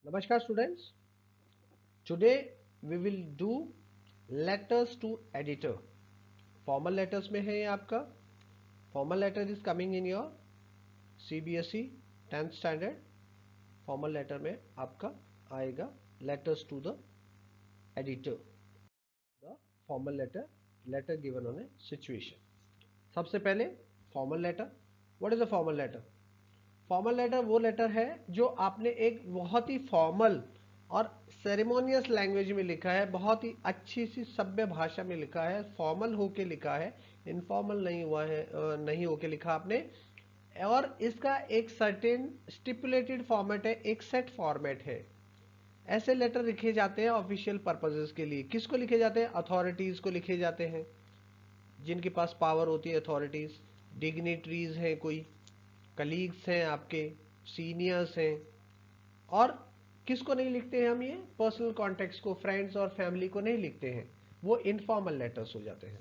Namaskar students. Today we will do letters to editor. Formal letters में है ये आपका. Formal letter is coming in your CBSE 10th standard. Formal letter में आपका आएगा letters to the editor. The formal letter given on a situation. सबसे पहले formal letter. What is a formal letter? Formal letter वो letter है जो आपने एक बहुत ही फॉर्मल और सेरेमोनियस लैंग्वेज में लिखा है, बहुत ही अच्छी सी सभ्य भाषा में लिखा है, फॉर्मल होके लिखा है, इनफॉर्मल नहीं हुआ है, नहीं होके लिखा आपने। और इसका एक सर्टेन स्टिपुलेटेड फॉर्मेट है, एक सेट फॉर्मेट है। ऐसे लेटर लिखे जाते हैं ऑफिशियल पर्पसेस के लिए। किसको लिखे जाते हैं? अथॉरिटीज को लिखे जाते हैं, जिनके पास पावर होती है अथॉरिटीज, डिग्निटरीज हैं, कोई कलीग्स हैं, आपके सीनियर्स हैं। और किसको नहीं लिखते हैं हम? ये पर्सनल कॉन्टेक्ट्स को, फ्रेंड्स और फैमिली को नहीं लिखते हैं, वो इनफॉर्मल लेटर्स हो जाते हैं।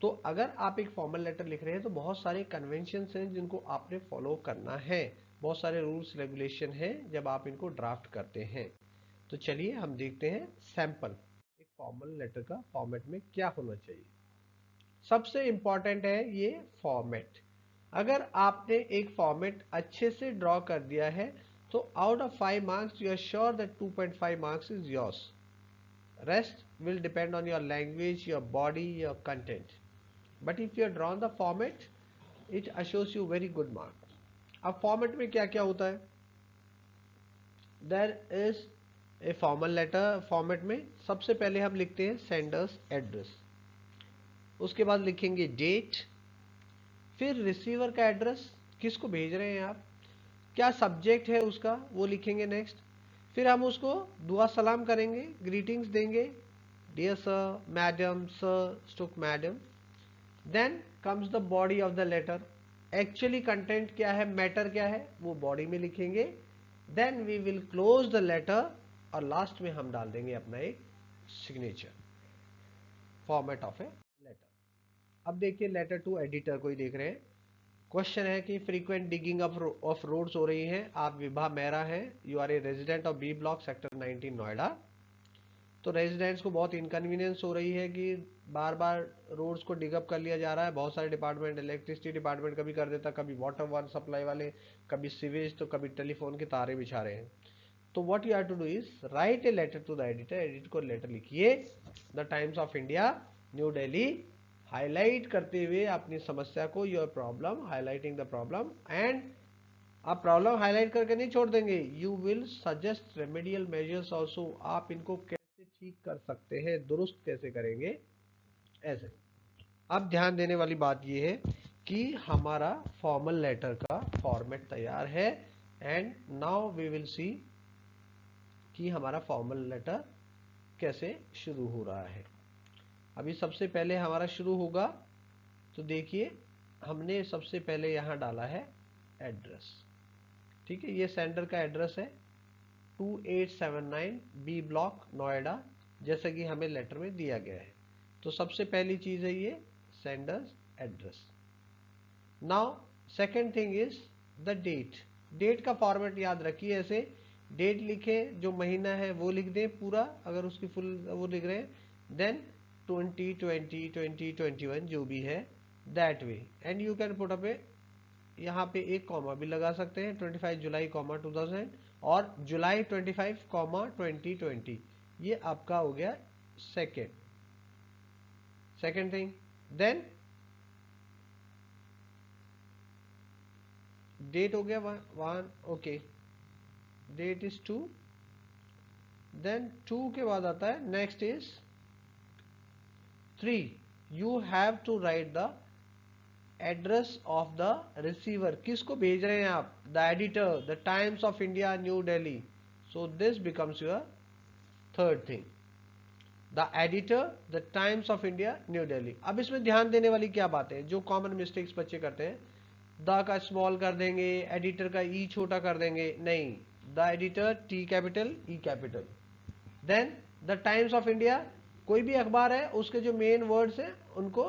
तो अगर आप एक फॉर्मल लेटर लिख रहे हैं तो बहुत सारे कन्वेंशंस हैं जिनको आपने फॉलो करना है, बहुत सारे रूल्स रेगुलेशन हैं जब आप इनको ड्राफ्ट करते हैं। तो चलिए हम देखते हैं सैंपल एक फॉर्मल लेटर का फॉर्मेट में क्या होना चाहिए। सबसे इंपॉर्टेंट है ये फॉर्मेट। अगर आपने एक फॉर्मेट अच्छे से ड्रॉ कर दिया है तो out of 5 marks you are sure that 2.5 marks is yours. Rest will depend on your language, your body, your content. But if you are drawn the format it assures you very good marks. अब format में क्या क्या होता है? There is a formal letter format में सबसे पहले हम लिखते हैं सेंडर्स एड्रेस, उसके बाद लिखेंगे डेट, फिर रिसीवर का एड्रेस, किसको भेज रहे हैं आप, क्या सब्जेक्ट है उसका वो लिखेंगे नेक्स्ट। फिर हम उसको दुआ सलाम करेंगे, ग्रीटिंग्स देंगे, dear sir, madam, sir, stroke madam. Then comes the body of the letter. Actually content क्या है, मैटर क्या है, वो बॉडी में लिखेंगे। Then we will close the letter और लास्ट में हम डाल देंगे अपना एक signature. Format of a letter. अब देखिए लेटर टू एडिटर को ही देख रहे हैं। क्वेश्चन है कि फ्रीक्वेंट डिगिंग ऑफ रोड्स हो रही है, आप विभा मेहरा हैं, you are a resident of B block sector 19 Noida. तो रेजिडेंट्स को बहुत इनकन्वीनियंस हो रही है कि बार बार रोड्स को डिगअप कर लिया जा रहा है। बहुत सारे डिपार्टमेंट, इलेक्ट्रिसिटी डिपार्टमेंट कभी कर देता, कभी वाटर वाटर सप्लाई वाले, कभी सीवेज, तो कभी टेलीफोन के तारे बिछा रहे हैं। तो what you have to do is write a letter to the editor. Editor को लेटर लिखिए, the Times of India New Delhi, highlight करते हुए अपनी समस्या को, your problem, highlighting the problem. And आप प्रॉब्लम हाईलाइट करके नहीं छोड़ देंगे, you will suggest remedial measures also. आप इनको कैसे ठीक कर सकते हैं, दुरुस्त कैसे करेंगे, ऐसे। अब ध्यान देने वाली बात यह है कि हमारा फॉर्मल लेटर का फॉर्मेट तैयार है। And now we will see कि हमारा फॉर्मल लेटर कैसे शुरू हो रहा है। अभी सबसे पहले हमारा शुरू होगा, तो देखिए हमने सबसे पहले यहाँ डाला है एड्रेस। ठीक है, ये सेंटर का एड्रेस है 2879 बी ब्लॉक नोएडा, जैसा कि हमें लेटर में दिया गया है। तो सबसे पहली चीज है ये sender's address. Now second thing is the date. Date का फॉर्मेट याद रखिए, ऐसे डेट लिखे, जो महीना है वो लिख दें पूरा, अगर उसकी फुल वो लिख रहे हैं। देन 2020 2021 जो भी है that way. And you can put up a, यहाँ पे एक कॉमा भी लगा सकते हैं, 25 जुलाई कॉमा 2000 और जुलाई 25 कॉमा 2020। ये आपका हो गया सेकेंड थिंग। देन डेट हो गया one, okay, date is 2। Then 2 के बाद आता है next is 3। You have to write the address of the receiver. किसको भेज रहे हैं आप? The editor, the Times of India New Delhi. So this becomes your third thing, the editor, the Times of India New Delhi. अब इसमें ध्यान देने वाली क्या बात है, जो कॉमन मिस्टेक्स बच्चे करते हैं, द का स्मॉल कर देंगे, एडिटर का ई छोटा कर देंगे, नहीं, the editor T capital E capital. Then the Times of India, कोई भी अखबार है उसके जो मेन वर्ड्स हैं उनको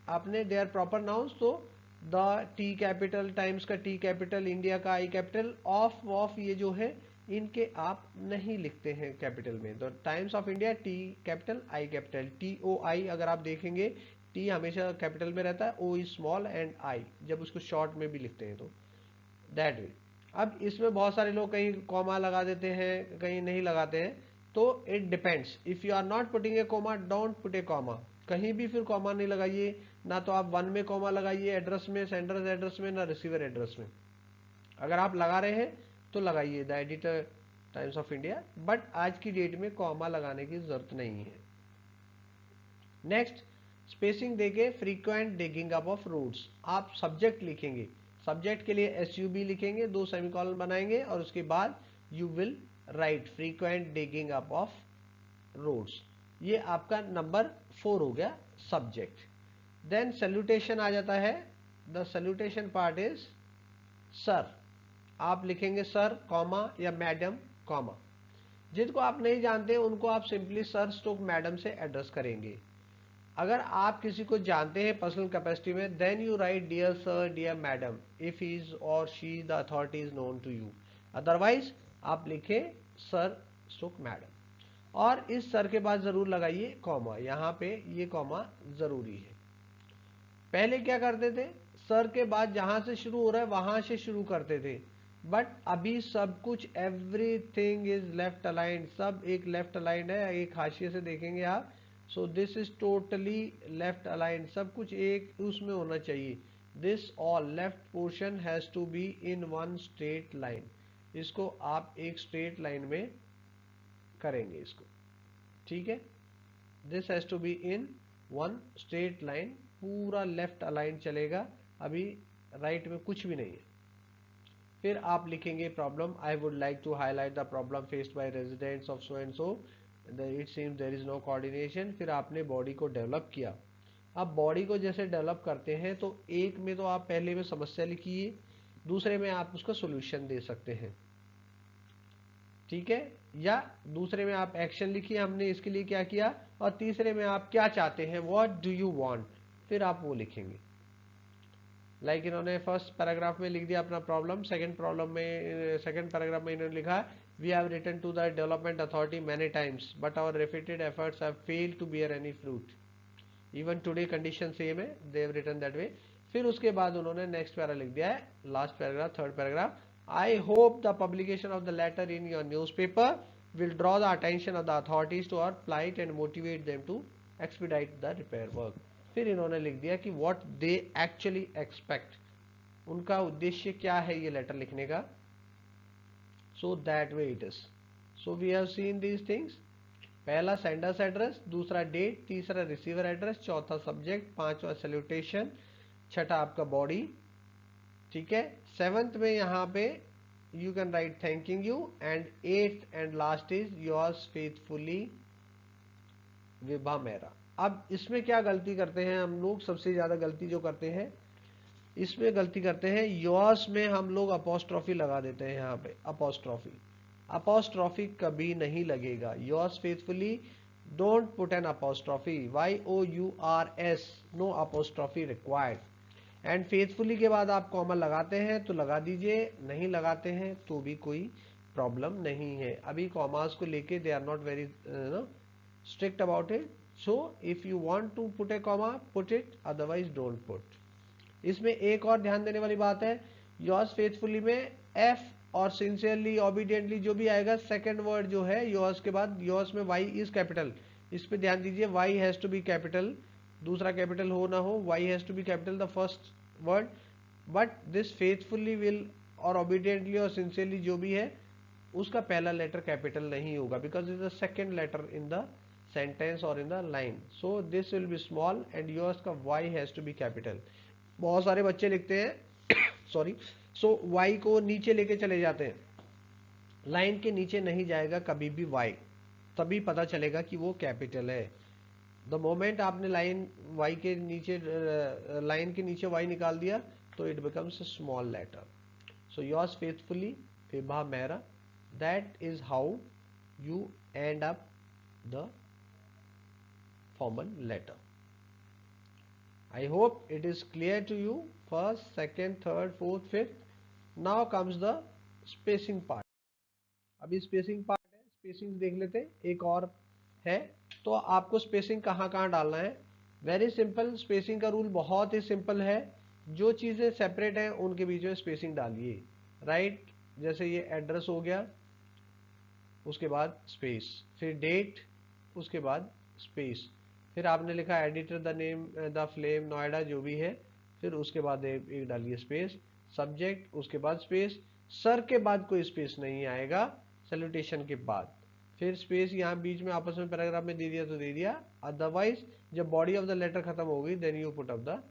आपने, दे आर प्रॉपर नाउन्स, तो द टी कैपिटल, टाइम्स का टी कैपिटल, इंडिया का आई कैपिटल, ऑफ ये जो है इनके आप नहीं लिखते हैं कैपिटल में। तो Times of India T capital I capital, T O I अगर आप देखेंगे टी हमेशा कैपिटल में रहता है, O is small and I जब उसको शॉर्ट में भी लिखते हैं तो दैट वे। अब इसमें बहुत सारे लोग कहीं कॉमा लगा देते हैं, कहीं नहीं लगाते हैं, तो it depends. If you are not putting a comma, don't put a comma, कहीं भी फिर कॉमा नहीं लगाइए। ना तो आप वन में कॉमा लगाइए एड्रेस में, सेंडर एड्रेस में, ना रिसीवर एड्रेस में। अगर आप लगा रहे हैं तो लगाइए the editor times of India, but आज की डेट में कॉमा लगाने की जरूरत नहीं है। नेक्स्ट, स्पेसिंग देके frequent digging up of roots. आप सब्जेक्ट लिखेंगे, सब्जेक्ट के लिए SUB लिखेंगे, 2 सेमीकोलन बनाएंगे और उसके बाद you will write frequent digging up of roots. ये आपका नंबर 4 हो गया सब्जेक्ट। देन सैल्यूटेशन आ जाता है। The salutation part is sir. आप लिखेंगे सर कॉमा या मैडम कॉमा। जिनको आप नहीं जानते उनको आप सिंपली सर स्ट्रोक मैडम से एड्रेस करेंगे। अगर आप किसी को जानते हैं पर्सनल कैपेसिटी में, then you write dear sir, dear madam, if is or she the authority is known to you. Otherwise आप लिखे सर स्ट्रोक मैडम, और इस सर के बाद जरूर लगाइए कॉमा, यहाँ पे ये कॉमा जरूरी है। पहले क्या करते थे, सर के बाद जहां से शुरू हो रहा है वहां से शुरू करते थे, बट अभी सब कुछ एवरीथिंग इज लेफ्ट अलाइंड, सब एक लेफ्ट अलाइंड है, एक हाशिए से देखेंगे आप। So this is totally left aligned, सब कुछ एक उसमें होना चाहिए। This all left portion has to be in one straight line. इसको आप एक स्ट्रेट लाइन में करेंगे इसको, ठीक है। This has to be in one straight line, पूरा लेफ्ट अलाइन चलेगा, अभी राइट में कुछ भी नहीं है। फिर आप लिखेंगे problem, I would like to highlight the problem faced by residents of so and so, it seems there is no coordination. फिर आपने बॉडी को डेवलप किया। अब बॉडी को जैसे डेवलप करते हैं तो एक में तो आप पहले में समस्या लिखिए, दूसरे में आप उसका सोल्यूशन दे सकते हैं, ठीक है। या दूसरे में आप एक्शन लिखिए, हमने इसके लिए क्या किया, और तीसरे में आप क्या चाहते हैं, व्हाट डू यू वांट, फिर आप वो लिखेंगे। लाइक इन्होंने फर्स्ट पैराग्राफ में लिख दिया अपना प्रॉब्लम, सेकंड प्रॉब्लम में सेकंड पैराग्राफ में इन्होंने लिखा, we have written to the development authority many times but our repeated efforts have failed to bear any fruit, even today condition same है, they have written that way. फिर उसके बाद उन्होंने next para लिख दिया है, last paragraph third paragraph, I hope the publication of the letter in your newspaper will draw the attention of the authorities to our plight and motivate them to expedite the repair work। फिर इन्होंने लिख दिया कि what they actually expect, उनका उद्देश्य क्या है ये लेटर लिखने का। so that way it is, so we have seen these things। पहला सेंडर्स एड्रेस, दूसरा डेट, तीसरा रिसीवर एड्रेस, चौथा सब्जेक्ट, पांचवा सैल्यूटेशन, छठा आपका बॉडी, ठीक है। सेवंथ में यहाँ पे you can write thanking you, and eighth and last is yours faithfully Vibha Mehra. अब इसमें क्या गलती करते हैं हम लोग, सबसे ज्यादा गलती जो करते हैं इसमें गलती करते हैं, योर्स में हम लोग अपोस्ट्रॉफी लगा देते हैं। यहाँ पे अपोस्ट्रॉफी, अपोस्ट्रॉफी कभी नहीं लगेगा। Yours faithfully, don't put an apostrophe, YOURS, no apostrophe required. And faithfully के बाद आप कॉमा लगाते हैं तो लगा दीजिए, नहीं लगाते हैं तो भी कोई प्रॉब्लम नहीं है। अभी कॉमास को लेके they are not very strict about it, so if you want to put a comma put it, otherwise don't put. इसमें एक और ध्यान देने वाली बात है, योर्स फेथफुली में एफ और सिंसियरली ऑबिडियंटली जो भी आएगा, सेकंड वर्ड जो है योर्स के बाद, योर्स में वाई इज कैपिटल, इस पे ध्यान दीजिए, Y has to be capital, दूसरा कैपिटल हो ना हो, Y has to be capital the first word, but this faithfully will और ऑबिडियंटली और सिंसियरली जो भी है उसका पहला लेटर कैपिटल नहीं होगा, because is the second letter in the sentence और in the line, so this will be small and yours का Y has to be capital. बहुत सारे बच्चे लिखते हैं सॉरी, सो वाई को नीचे लेके चले जाते हैं, लाइन के नीचे नहीं जाएगा कभी भी वाई, तभी पता चलेगा कि वो कैपिटल है। द मोमेंट आपने लाइन वाई के नीचे, लाइन के नीचे वाई निकाल दिया तो it becomes small letter. So yours faithfully Vibha Mehra, that is how you end up the formal letter. I hope it is clear to you. First, second, third, fourth, fifth. Now comes the spacing part. अभी spacing part है, spacing देख लेते हैं एक और है। तो आपको स्पेसिंग कहाँ कहाँ डालना है, वेरी सिंपल। स्पेसिंग का रूल बहुत ही सिंपल है, जो चीज़ें सेपरेट हैं उनके बीच में स्पेसिंग डालिए, राइट। जैसे ये एड्रेस हो गया, उसके बाद स्पेस, फिर डेट, उसके बाद स्पेस, फिर आपने लिखा editor the name the flame Noida जो भी है, फिर उसके बाद एक डालिए स्पेस, सब्जेक्ट, उसके बाद स्पेस, सर के बाद कोई स्पेस नहीं आएगा, सैल्यूटेशन के बाद, फिर स्पेस यहाँ बीच में आपस में पैराग्राफ में दे दिया तो दे दिया, अदरवाइज जब बॉडी ऑफ द लेटर खत्म हो गई then you put up the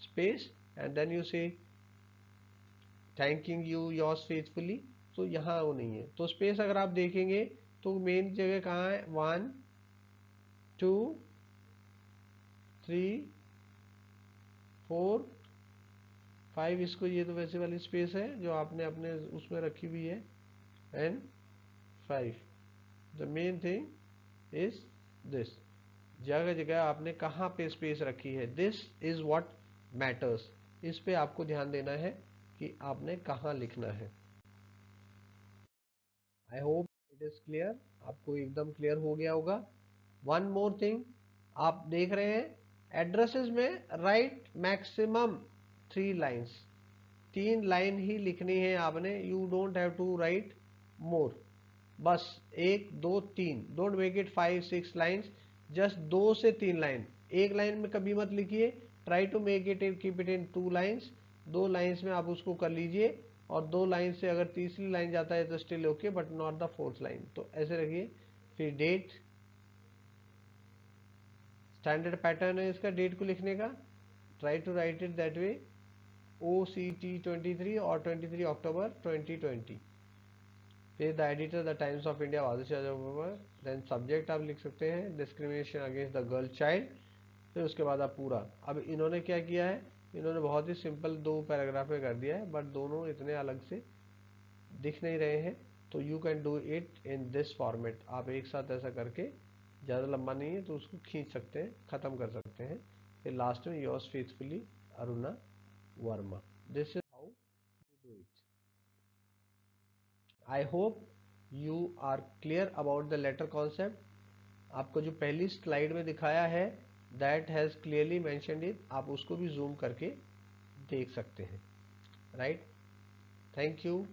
space and then you say thanking you yours faithfully. तो यहाँ वो नहीं है, तो स्पेस अगर आप देखेंगे तो मेन जगह कहाँ है, 1 2 3 4 5, इसको ये तो वैसे वाली स्पेस है जो आपने अपने उसमें रखी हुई है, and 5। The main thing is this, जगह जगह आपने कहाँ पे स्पेस रखी है, दिस इज व्हाट मैटर्स। इस पे आपको ध्यान देना है कि आपने कहाँ लिखना है। I hope it is clear, आपको एकदम क्लियर हो गया होगा। वन मोर थिंग, आप देख रहे हैं एड्रेसेस में राइट मैक्सिमम 3 लाइन्स, 3 लाइन ही लिखनी है आपने, you don't have to write more, बस 1 2 3, don't make it 5 6 lines, just 2 से 3 लाइन, एक लाइन में कभी मत लिखिए, try to make it keep it in 2 lines, 2 lines में आप उसको कर लीजिए, और 2 लाइन से अगर तीसरी लाइन जाता है तो still okay, but not the fourth line, तो ऐसे रखिए। फिर डेट, स्टैंडर्ड पैटर्न है इसका डेट को लिखने का, try to write it that way, OCT 23 और 23 अक्टूबर 2020। फिर the editor the Times of India वादशाह, देन सब्जेक्ट आप लिख सकते हैं discrimination against the girl child, फिर उसके बाद आप पूरा। अब इन्होंने क्या किया है, इन्होंने बहुत ही सिंपल 2 पैराग्राफ में कर दिया है, बट दोनों इतने अलग से दिख नहीं रहे हैं, तो you can do it in this format. आप एक साथ ऐसा करके, ज़्यादा लंबा नहीं है तो उसको खींच सकते हैं, ख़त्म कर सकते हैं, फिर लास्ट में yours faithfully Aruna Verma. This is how you do it. I hope you are clear about the letter concept. आपको जो पहली स्लाइड में दिखाया है that has clearly mentioned it, आप उसको भी जूम करके देख सकते हैं, राइट। Thank you.